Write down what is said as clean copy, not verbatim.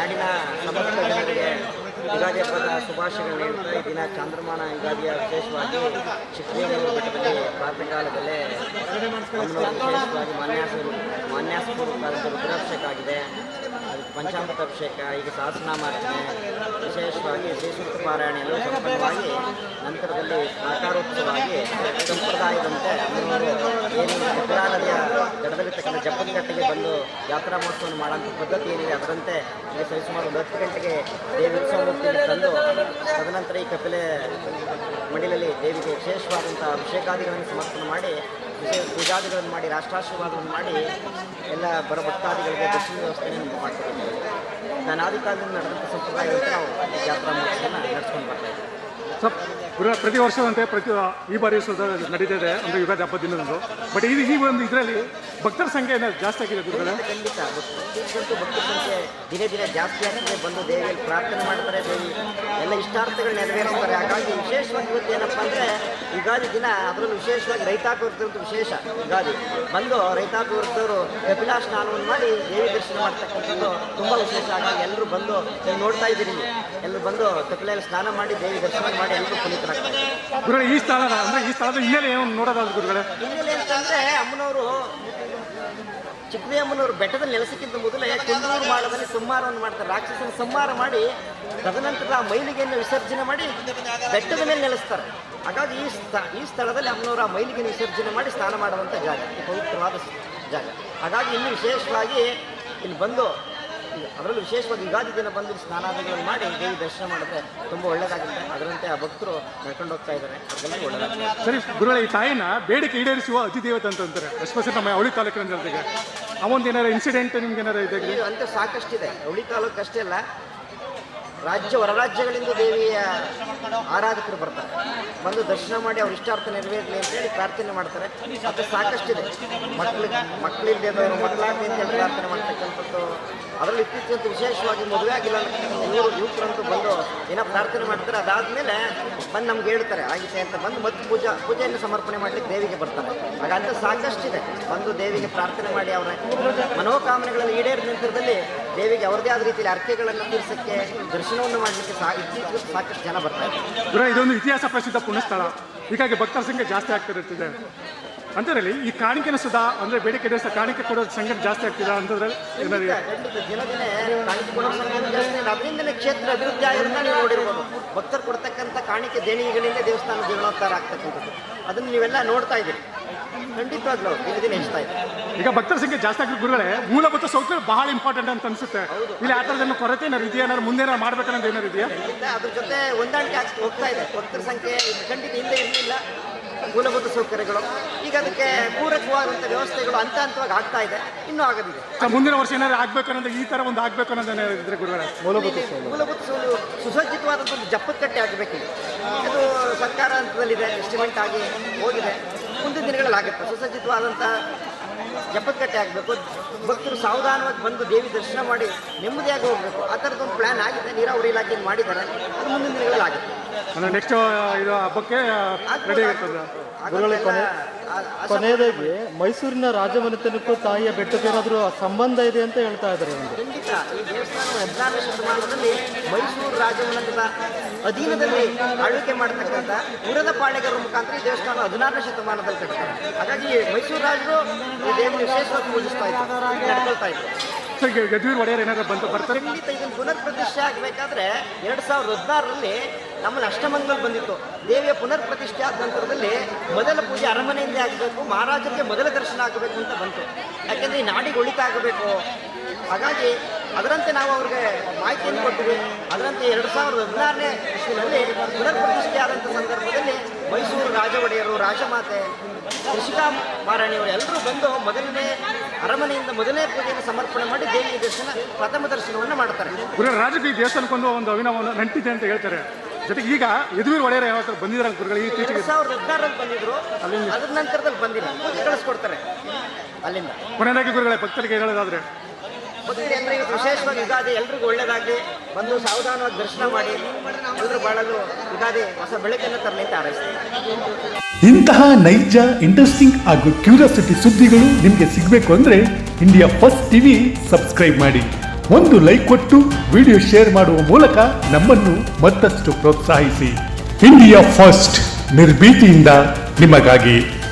ನಾಡಿನ ಸಮಸ್ತ ಜನರಿಗೆ ಯುಗಾದಿ ಹಬ್ಬದ ಶುಭಾಶಯಗಳನ್ನು ಹೇಳ್ತಾ ಈ ದಿನ ಚಾಂದ್ರಮಾನ ಯುಗಾದಿಯ ವಿಶೇಷವಾಗಿ ಚಿಕ್ಕದೇವರ ಬೆಟ್ಟದಲ್ಲಿ ಪ್ರಾತಃ ಕಾಲದಲ್ಲೇ ವಿಶೇಷವಾಗಿ ಮಾನ್ಯಾಸಪೂರ್ವಕವಾದಂಥ ರುದ್ರಾಭಿಷೇಕ ಆಗಿದೆ. ಅದಕ್ಕೆ ಪಂಚಾಮೃತ ಅಭಿಷೇಕ, ಈಗ ಸಹಸ್ರನಾಮಾರ್ಚನೆ, ವಿಶೇಷವಾಗಿ ಶ್ರೀಸೂಕ್ತ ಪಾರಾಯಣ ಎಲ್ಲವೂ ಸಂಪನ್ನವಾಗಿ ನಂತರದಲ್ಲಿ ಆಕಾರೋತ್ಸವವಾಗಿ ಸಂಪ್ರದಾಯದಂತೆ ಅಮ್ಮನವರು ಏನು ಕಪಿಲಾ ನದಿಯ ದಡದಲ್ಲಿರ್ತಕ್ಕಂಥ ಜಪ್ಪನಕಟ್ಟೆಗೆ ಬಂದು ಜಾತ್ರಾ ಮಹೋತ್ಸವವನ್ನು ಮಾಡೋಂಥ ಪದ್ಧತಿ ಏನಿದೆ ಅದರಂತೆ ಈಗ ಸರಿಸುಮಾರು 10 ಗಂಟೆಗೆ ದೇವಿ ಉತ್ಸವ ಮೂರ್ತಿಗೆ ತಂದು ತದನಂತರ ಈ ಕಪಿಲೆ ಮಡಿಲಲ್ಲಿ ದೇವಿಗೆ ವಿಶೇಷವಾದಂಥ ಅಭಿಷೇಕಾದಿಗಳನ್ನು ಸಮರ್ಪಣೆ ಮಾಡಿ ವಿಶೇಷ ಪೂಜಾದಿಗಳನ್ನು ಮಾಡಿ ರಾಷ್ಟ್ರಾಶೀರ್ವಾದವನ್ನು ಮಾಡಿ ಎಲ್ಲ ಬರ ಭಕ್ತಾದಿಗಳಿಗೆ ದರ್ಶನ ವ್ಯವಸ್ಥೆಯನ್ನು ಮಾಡ್ತಿದ್ದೇವೆ. ಅನಾದಿ ಕಾಲದಿಂದ ನಡೆದಂಥ ಸಂಪ್ರದಾಯದಂತೆ ನಾವು ಜಾತ್ರಾ ಮಹೋತ್ಸವನ ನಡೆಸ್ಕೊಂಡು ಬರ್ತಾಯಿದ್ದೀವಿ. ಪ್ರತಿ ವರ್ಷದಂತೆ ಈ ಬಾರಿ ನಡೀತಿದೆ ಅಂದರೆ ಯುಗಾದಿ ಹಬ್ಬದ ದಿನದಂದು. ಬಟ್ ಈ ಒಂದು ಇದರಲ್ಲಿ ಭಕ್ತರ ಸಂಖ್ಯೆ ಜಾಸ್ತಿ ಆಗಿದೆ ಗುರುಗಳೇ. ಖಂಡಿತ ಭಕ್ತರ ಸಂಖ್ಯೆ ದಿನೇ ದಿನೇ ಜಾಸ್ತಿ ಆಗ್ತದೆ. ಬಂದು ದೇವಿಯಲ್ಲಿ ಪ್ರಾರ್ಥನೆ ಮಾಡ್ತಾರೆ, ದೇವಿ ಎಲ್ಲ ಇಷ್ಟಾರ್ಥಗಳು ನೆರವೇರಿಸ್ತಾರೆ. ಹಾಗಾಗಿ ವಿಶೇಷವಾಗಿ ಇವತ್ತು ಏನಪ್ಪ ಅಂದರೆ ಯುಗಾದಿ ದಿನ ಅದರಲ್ಲೂ ವಿಶೇಷವಾಗಿ ರೈತಾಪಿ ವರ್ಗದಂತೂ ವಿಶೇಷ ಯುಗಾದಿ ಬಂದು ರೈತಾಪಿ ವರ್ಗದವರು ಕಪಿಲಾ ಸ್ನಾನವನ್ನು ಮಾಡಿ ದೇವಿ ದರ್ಶನ ಮಾಡ್ತಕ್ಕಂಥದ್ದು ತುಂಬ ವಿಶೇಷ. ಹಾಗಾಗಿ ಎಲ್ಲರೂ ಬಂದು ನೀವು ನೋಡ್ತಾ ಇದ್ದೀರಿ, ಎಲ್ಲರೂ ಬಂದು ಕಪಿಲೆಯಲ್ಲಿ ಸ್ನಾನ ಮಾಡಿ ದೇವಿ ದರ್ಶನ ಮಾಡಿ ಎಲ್ಲರೂ ಪುನೀತರಾಗ್ತಾರೆ. ಗುರುಗಳೇ ಈ ಸ್ಥಳದ ಹಿನ್ನೆಲೆ ಏನು ನೋಡೋದಾದ್ರು ಗುರುಗಳೇ? ಹಿನ್ನೆಲೆ ಅಂತಂದರೆ ಅಮ್ಮನವರು ಚಿಕ್ಕದೇ ಅಮ್ಮನವರು ಬೆಟ್ಟದಲ್ಲಿ ನೆಲೆಸಕ್ಕಿಂತ ಮೊದಲೇ ಕುಂದೂರು ಮಾಳದಲ್ಲಿ ಸಂಹಾರವನ್ನು ಮಾಡ್ತಾರೆ. ರಾಕ್ಷಸನ ಸಂಹಾರ ಮಾಡಿ ತದನಂತರ ಆ ಮೈಲಿಗೆಯನ್ನು ವಿಸರ್ಜನೆ ಮಾಡಿ ಬೆಟ್ಟದ ಮೇಲೆ ನೆಲೆಸ್ತಾರೆ. ಹಾಗಾಗಿ ಈ ಸ್ಥಳದಲ್ಲಿ ಅಮ್ಮನವರು ಆ ಮೈಲಿಗೆಯನ್ನು ವಿಸರ್ಜನೆ ಮಾಡಿ ಸ್ನಾನ ಮಾಡುವಂಥ ಜಾಗ, ಪವಿತ್ರವಾದ ಜಾಗ. ಹಾಗಾಗಿ ಇಲ್ಲಿ ವಿಶೇಷವಾಗಿ ಇಲ್ಲಿ ಬಂದು ಅದರಲ್ಲೂ ವಿಶೇಷವಾಗಿ ಯುಗಾದಿ ದಿನ ಬಂದು ಸ್ನಾನಾದಿಗಳನ್ನು ಮಾಡಿ ದೇವಿ ದರ್ಶನ ಮಾಡಿದ್ರೆ ತುಂಬ ಒಳ್ಳೆಯದಾಗುತ್ತೆ. ಅದರಂತೆ ಆ ಭಕ್ತರು ನಡ್ಕೊಂಡು ಹೋಗ್ತಾ ಇದ್ದಾರೆ, ಅದೆಲ್ಲ ಒಳ್ಳೆಯದಾಗುತ್ತೆ. ಸರಿ ಗುರುಗಳೇ, ಈ ತಾಯಿನ ಬೇಡಿಕೆ ಈಡೇರಿಸುವ ಅತಿದೇವತೆ ಅಂತಾರೆ, ಎಸ್ಪೆಷಲಿ ನಮ್ಮ ಅವಳಿ ತಾಲೂಕಿನ ಜನತೆಗೆ. ಆ ಒಂದು ಏನಾರು ಇನ್ಸಿಡೆಂಟ್ ನಿಮ್ಗೆ ಏನಾರು ಇದೆ? ಅಂತ ಸಾಕಷ್ಟಿದೆ. ಅವಳಿ ತಾಲೂಕು ಅಷ್ಟೇ ಅಲ್ಲ, ರಾಜ್ಯ ಹೊರ ರಾಜ್ಯಗಳಿಂದ ದೇವಿಯ ಆರಾಧಕರು ಬರ್ತಾರೆ, ಬಂದು ದರ್ಶನ ಮಾಡಿ ಅವ್ರ ಇಷ್ಟಾರ್ಥ ನೆರವೇರಲಿ ಅಂತೇಳಿ ಪ್ರಾರ್ಥನೆ ಮಾಡ್ತಾರೆ. ಅದು ಸಾಕಷ್ಟಿದೆ. ಮಕ್ಕಳಿಲ್ಲದವರು ಮಕ್ಕಳಾಗಲಿ ಅಂತೇಳಿ ಪ್ರಾರ್ಥನೆ ಮಾಡ್ತಕ್ಕಂಥದ್ದು. ಅದರಲ್ಲಿ ಇತ್ತೀಚೆಗಂತೂ ವಿಶೇಷವಾಗಿ ಮದುವೆ ಆಗಿಲ್ಲ ಯುವಕರಂತೂ ಬಂದು ಏನೋ ಪ್ರಾರ್ಥನೆ ಮಾಡ್ತಾರೆ. ಅದಾದಮೇಲೆ ಬಂದು ನಮ್ಗೆ ಹೇಳ್ತಾರೆ ಆಗಿದೆ ಅಂತ ಬಂದು ಮತ್ತೆ ಪೂಜೆಯನ್ನು ಸಮರ್ಪಣೆ ಮಾಡಲಿಕ್ಕೆ ದೇವಿಗೆ ಬರ್ತಾರೆ. ಹಾಗಂತ ಸಾಕಷ್ಟಿದೆ. ಬಂದು ದೇವಿಗೆ ಪ್ರಾರ್ಥನೆ ಮಾಡಿ ಅವರ ಮನೋಕಾಮನೆಗಳನ್ನು ಈಡೇರಿದ ನಂತರದಲ್ಲಿ ದೇವಿಗೆ ಅವ್ರದ್ದೇ ಆದ ರೀತಿಯಲ್ಲಿ ಅರ್ಕೆಗಳನ್ನು ತೀರ್ಸಕ್ಕೆ ದರ್ಶನವನ್ನು ಮಾಡಲಿಕ್ಕೆ ಇತ್ತೀಚೆಗೆ ಸಾಕಷ್ಟು ಜನ ಬರ್ತಾರೆ. ಇದೊಂದು ಇತಿಹಾಸ ಪ್ರಸಿದ್ಧ ಪುಣ್ಯಸ್ಥಳ, ಹೀಗಾಗಿ ಭಕ್ತರ ಸಂಖ್ಯೆ ಜಾಸ್ತಿ ಆಗ್ತಿರುತ್ತದೆ. ಅಂತದ್ರಲ್ಲಿ ಈ ಕಾಣಿಕೆನ ಸುಧಾ ಅಂದರೆ ಬೇಡಿಕೆ ದೇಶ ಕಾಣಿಕೆ ಕೊಡೋದು ಸಂಖ್ಯೆ ಜಾಸ್ತಿ ಆಗ್ತಿದೆ ಅಂತದ್ರಲ್ಲಿ ಏನಾದ್ರು ದಿನ ದಿನೇ ಕಾಣಿಕೆ ಕೊಡೋ ಸಂಖ್ಯೆ ಜಾಸ್ತಿ. ಅದರಿಂದಲೇ ಕ್ಷೇತ್ರ ಅಭಿವೃದ್ಧಿ ಆಗಿರೋದನ್ನ ನೀವು ನೋಡಿರ್ಬೋದು. ಭಕ್ತರು ಕೊಡ್ತಕ್ಕಂಥ ಕಾಣಿಕೆ ದೇಣಿಗೆಗಳಿಂದ ದೇವಸ್ಥಾನ ಜೀರ್ಣೋದ್ಧಾರ ಆಗ್ತಕ್ಕಂಥದ್ದು ಅದನ್ನು ನೀವೆಲ್ಲ ನೋಡ್ತಾ ಇದ್ದೀರಿ. ಖಂಡಿತವಾಗ್ಲೂ ದಿನ ದಿನ ಹೆಚ್ಚುತ್ತಾ ಇದೆ. ಈಗ ಭಕ್ತರ ಸಂಖ್ಯೆ ಜಾಸ್ತಿ ಆಗಿರೋ ಗುರುಗಳೇ, ಮೂಲಭೂತ ಸೌಕರ್ಯ ಬಹಳ ಇಂಪಾರ್ಟೆಂಟ್ ಅಂತ ಅನಿಸುತ್ತೆ. ಇಲ್ಲಿ ಆ ಥರದನ್ನು ಕೊರತೆ ಏನಾರು ಇದೆಯಾ? ಏನಾದ್ರು ಮುಂದೆ ಏನಾರು ಮಾಡ್ಬೇಕನ್ನೋದು ಏನಾರು ಇದೆಯಾ? ಅದ್ರ ಜೊತೆ ಹೊಂದಾಣಿಕೆ ಹೋಗ್ತಾ ಇದೆ. ಭಕ್ತರ ಸಂಖ್ಯೆ ಖಂಡಿತ ಹಿಂದೆ ಇರಲಿಲ್ಲ. ಮೂಲಭೂತ ಸೌಕರ್ಯಗಳು ಈಗ ಅದಕ್ಕೆ ಪೂರಕವಾದಂಥ ವ್ಯವಸ್ಥೆಗಳು ಹಂತವಾಗಿ ಆಗ್ತಾ ಇದೆ, ಇನ್ನೂ ಆಗೋದಿದೆ. ಮುಂದಿನ ವರ್ಷ ಏನಾದ್ರು ಆಗ್ಬೇಕು ಅನ್ನೋದು ಈ ಥರ ಒಂದು ಆಗಬೇಕು ಅನ್ನೋದು ಏನಾದ್ರು ಗುರುಗಳೇ? ಮೂಲಭೂತ ಸುಸಜ್ಜಿತವಾದಂಥ ಒಂದು ಜಪ್ಪದಕಟ್ಟೆ ಆಗಬೇಕಿದೆ. ಅದು ಸರ್ಕಾರ ಹಂತದಲ್ಲಿದೆ, ಎಸ್ಟಿಮೇಟ್ ಆಗಿ ಹೋಗಿದೆ. ಮುಂದಿನ ದಿನಗಳಲ್ಲಿ ಆಗುತ್ತೆ. ಸುಸಜ್ಜಿತವಾದಂಥ ಜಪ್ಪದಕಟ್ಟೆ ಆಗಬೇಕು. ಭಕ್ತರು ಸಾವಧಾನವಾಗಿ ಬಂದು ದೇವಿ ದರ್ಶನ ಮಾಡಿ ನೆಮ್ಮದಿಯಾಗಿ ಹೋಗಬೇಕು. ಆ ಥರದ್ದೊಂದು ಪ್ಲ್ಯಾನ್ ಆಗಿದೆ. ನೀರಾವರಿ ಇಲಾಖೆಯನ್ನು ಮಾಡಿದ್ದಾರೆ. ಅದು ಮುಂದಿನ ದಿನಗಳಲ್ಲಿ ಆಗುತ್ತೆ. ನೆಕ್ಸ್ಟ್ ಇದು ಹಬ್ಬಕ್ಕೆ ರೆಡಿ ಆಗಿರ್ತದೆ. ಕೊನೆಯದಾಗಿ ಮೈಸೂರಿನ ರಾಜಮನೆತನಕ್ಕೂ ತಾಯಿಯ ಬೆಟ್ಟಕ್ಕೆ ಏನಾದರೂ ಸಂಬಂಧ ಇದೆ ಅಂತ ಹೇಳ್ತಾ ಇದ್ದಾರೆ. ಖಂಡಿತ ಈ ದೇವಸ್ಥಾನ 16ನೇ ಶತಮಾನದಲ್ಲಿ ಮೈಸೂರು ರಾಜಮನೆತನದ ಅಧೀನದಲ್ಲಿ ಆಳ್ವಿಕೆ ಮಾಡತಕ್ಕಂಥ ಪುರದ ಪಾಳೆಗಾರರ ಮುಖಾಂತರ ಈ ದೇವಸ್ಥಾನ 16ನೇ ಶತಮಾನದಲ್ಲಿ ಕಟ್ತಾರೆ. ಹಾಗಾಗಿ ಮೈಸೂರು ರಾಜರು ಈ ದೇವಿನ ವಿಶೇಷವಾಗಿ ಪೂಜಿಸ್ತಾ ಇದ್ರು, ನಡ್ಕೊಳ್ತಾ ಇದ್ರು. ಯದುವೀರ್ ಒಡೆಯರ್ ಏನಾದ್ರು ಬರ್ತಾರೆ? ಖಂಡಿತ ಇದನ್ನು ಪುನರ್ ಪ್ರತಿಷ್ಠೆ ಆಗಬೇಕಾದ್ರೆ 2016ರಲ್ಲಿ ನಮ್ಮಲ್ಲಿ ಅಷ್ಟಮಂಗಲ್ ಬಂದಿತ್ತು. ದೇವಿಯ ಪುನರ್ ಪ್ರತಿಷ್ಠೆ ಆದ ನಂತರದಲ್ಲಿ ಮೊದಲ ಪೂಜೆ ಅರಮನೆಯಿಂದೇ ಆಗಬೇಕು, ಮಹಾರಾಜರಿಗೆ ಮೊದಲ ದರ್ಶನ ಆಗಬೇಕು ಅಂತ ಬಂತು. ಯಾಕೆಂದರೆ ಈ ನಾಡಿಗೆ ಒಳಿತ ಆಗಬೇಕು. ಹಾಗಾಗಿ ಅದರಂತೆ ನಾವು ಅವ್ರಿಗೆ ಮಾಹಿತಿಯನ್ನು ಕೊಟ್ಟಿವಿ. ಅದರಂತೆ 2016ನೇ ಇಸ್ವಿನಲ್ಲಿ ಪುನರ್ ಪ್ರತಿಷ್ಠೆ ಆದಂಥ ಸಂದರ್ಭದಲ್ಲಿ ಮೈಸೂರು ರಾಜ ಒಡೆಯರು, ರಾಜಮಾತೆ ಋಷಿಕಾ ಮಹಾರಾಣಿಯವರು ಎಲ್ಲರೂ ಬಂದು ಮೊದಲನೇ ಅರಮನೆಯಿಂದ ಮೊದಲನೇ ಪೂಜೆಯನ್ನು ಸಮರ್ಪಣೆ ಮಾಡಿ ದೇವಿಯ ದರ್ಶನ ಪ್ರಥಮ ದರ್ಶನವನ್ನು ಮಾಡ್ತಾರೆ. ರಾಜಕೀಯ ದೇವಸ್ಥಾನಕ್ಕೊಂದು ಒಂದು ಅವಿನಾವ ನಂಟಿದೆ ಅಂತ ಹೇಳ್ತಾರೆ. ಜೊತೆಗೆ ಈಗ ಯದುವೀರ್ ಒಡೆಯರ್ ಯಾವ ಬಂದಿದ್ದಾರೆ ಗುರುಗಳು? 2016ರಲ್ಲಿ ಬಂದಿದ್ರು. ಅದ್ರ ನಂತರದಲ್ಲಿ ಬಂದಿಲ್ಲ, ಪೂಜೆ ಕಳಿಸ್ಕೊಡ್ತಾರೆ ಅಲ್ಲಿಂದ. ಕೊನೆಯದಾಗಿ ಗುರುಗಳೇ ಭಕ್ತರಿಗೆ ಹೇಳೋದಾದ್ರೆ? ಭಕ್ತರಿಗೆ ಅಂದರೆ ವಿಶೇಷವಾಗಿ ಯುಗಾದಿ ಎಲ್ರಿಗೂ ಒಳ್ಳೆಯದಾಗಿ ಬಂದು ಸಾವಧಾನವಾಗಿ ದರ್ಶನ ಮಾಡಿ ಎಲ್ಲರೂ ಬಾಳಲು ಯುಗಾದಿ ಹೊಸ ಬೆಳಕನ್ನು ತರಲಿ ಅಂತ ಹಾರೈಸ್ತಾರೆ. ಇಂತಹ ನೈಜ, ಇಂಟ್ರೆಸ್ಟಿಂಗ್ ಹಾಗೂ ಕ್ಯೂರಿಯಾಸಿಟಿ ಸುದ್ದಿಗಳು ನಿಮಗೆ ಸಿಗಬೇಕು ಅಂದರೆ ಇಂಡಿಯಾ ಫಸ್ಟ್ ಟಿವಿ ಸಬ್ಸ್ಕ್ರೈಬ್ ಮಾಡಿ. ಒಂದು ಲೈಕ್ ಕೊಟ್ಟು ವಿಡಿಯೋ ಶೇರ್ ಮಾಡುವ ಮೂಲಕ ನಮ್ಮನ್ನು ಮತ್ತಷ್ಟು ಪ್ರೋತ್ಸಾಹಿಸಿ. ಇಂಡಿಯಾ ಫಸ್ಟ್, ನಿರ್ಭೀತಿಯಿಂದ ನಿಮಗಾಗಿ.